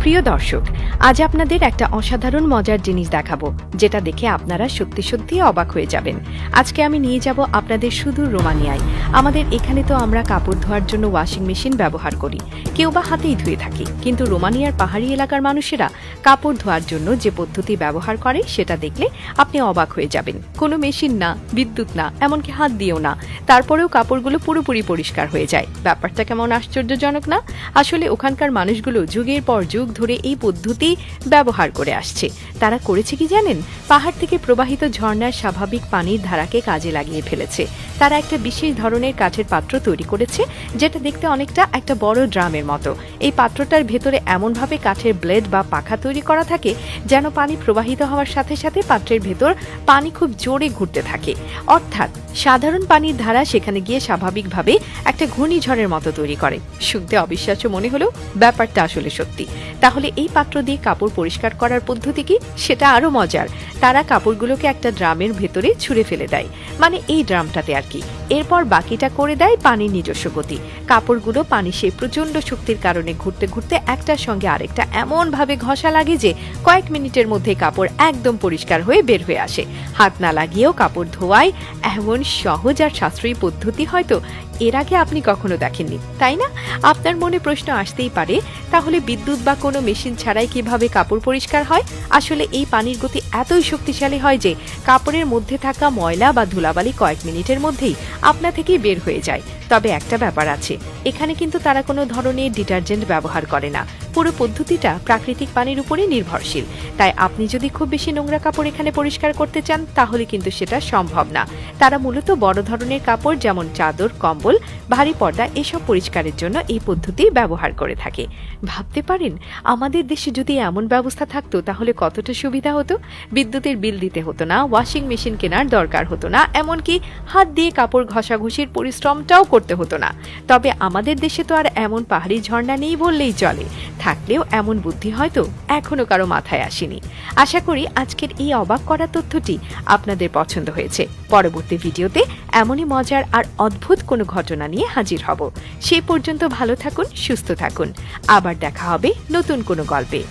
প্রিয় দর্শক, আজ আপনাদের একটা অসাধারণ মজার জিনিস দেখাবো, যেটা দেখে আপনারা সত্যি সত্যি অবাক হয়ে যাবেন। আজকে আমি নিয়ে যাব আপনাদের সুদূর রোমানিয়ায়। আমাদের এখানে তো আমরা কাপড় ধোয়ার জন্য ওয়াশিং মেশিন ব্যবহার করি, কেউ বা হাতেই ধুয়ে থাকি, কিন্তু রোমানিয়ার পাহাড়ি এলাকার মানুষেরা কাপড় ধোয়ার জন্য যে পদ্ধতি ব্যবহার করে সেটা দেখলে আপনি অবাক হয়ে যাবেন। কোনো মেশিন না, বিদ্যুৎ না, এমনকি হাত দিয়েও না, তারপরেও কাপড়গুলো পুরোপুরি পরিষ্কার হয়ে যায়। ব্যাপারটা কেমন আশ্চর্যজনক না? আসলে ওখানকার মানুষগুলো যুগের পর যুগ ধরে এই পদ্ধতি ব্যবহার করে আসছে। তারা করেছে কি জানেন? পাহাড় থেকে প্রবাহিত ঝর্ণার স্বাভাবিক পানির ধারাকে কাজে লাগিয়ে ফেলেছে। তারা একটা বিশেষ ধরনের কাঠের পাত্র তৈরি করেছে, যেটা দেখতে অনেকটা একটা বড় ড্রামের মতো। এই পাত্রটার ভেতরে এমনভাবে কাঠের ব্লেড বা পাখা তৈরি করা থাকে যেন পানি প্রবাহিত হওয়ার সাথে সাথে পাত্রের ভেতর পানি খুব জোরে ঘুরতে থাকে। অর্থাৎ সাধারণ পানির ধারা সেখানে গিয়ে স্বাভাবিকভাবে একটা ঘূর্ণিঝড়ের মতো তৈরি করে। শুনতে অবিশ্বাস্য মনে হলেও ব্যাপারটা আসলে সত্যি। তাহলে এই পাত্র দিয়ে কাপড় পরিষ্কার করার পদ্ধতি কি? সেটা আরো মজার। তারা কাপড়গুলোকে একটা ড্রামের ভেতরে ছুঁড়ে ফেলে দেয়, মানে এই ড্রামটাতে আর কি। এরপর বাকিটা করে দেয় পানির নিজস্ব গতি। কাপড়গুলো পানি সেই প্রচন্ড শক্তির কারণে ঘুরতে ঘুরতে একটার সঙ্গে আরেকটা এমন ভাবে ঘষা লাগে যে কয়েক মিনিটের মধ্যে কাপড় একদম পরিষ্কার হয়ে বের হয়ে আসে। হাত না লাগিয়েও কাপড় ধোয়ায় এমন সহজ আর সাশ্রয়ী পদ্ধতি হয়তো এর আগে আপনি কখনো দেখেননি, তাই না? আপনার মনে প্রশ্ন আসতেই পারে, তাহলে বিদ্যুৎ বা কোনো মেশিন ছাড়াই কিভাবে কাপড় পরিষ্কার হয়? আসলে এই পানির গতি এতই শক্তিশালী হয় যে কাপড়ের মধ্যে থাকা ময়লা বা ধুলাবালি কয়েক মিনিটের মধ্যেই আপনা থেকেই বের হয়ে যায়। তবে একটা ব্যাপার আছে, এখানে কিন্তু তারা কোনো ধরনের ডিটারজেন্ট ব্যবহার করে না। পুরো পদ্ধতিটা প্রাকৃতিক পানির উপরে নির্ভরশীল। তাই আপনি যদি খুব বেশি নোংরা কাপড় এখানে পরিষ্কার করতে চান, তাহলে কিন্তু সেটা সম্ভব না। তারা মূলত বড় ধরনের কাপড় যেমন চাদর, কম্বল, ভারী পর্দা এসব পরিষ্কারের জন্য এই পদ্ধতি ব্যবহার করে থাকে। ভাবতে পারেন, আমাদের দেশে যদি এমন ব্যবস্থা থাকতো তাহলে কতটা সুবিধা হতো। বিদ্যুতের বিল দিতে হতো না, ওয়াশিং মেশিন কেনার দরকার হতো না, এমনকি হাত দিয়ে কাপড় ঘষাঘষির পরিশ্রমটাও করতে হতো না। তবে আমাদের দেশে তো আর এমন পাহাড়ি ঝর্ণা নেই বললেই চলে। থাকলেও এমন বুদ্ধি হয়তো এখনো কারো মাথায় আসেনি। আশা করি আজকের এই অবাক করা তথ্যটি আপনাদের পছন্দ হয়েছে। পরবর্তী ভিডিওতে এমনই মজার আর অদ্ভুত কোনো ঘটনা নিয়ে হাজির হব। সেই পর্যন্ত ভালো থাকুন, সুস্থ থাকুন। আবার দেখা হবে নতুন কোনো গল্পে।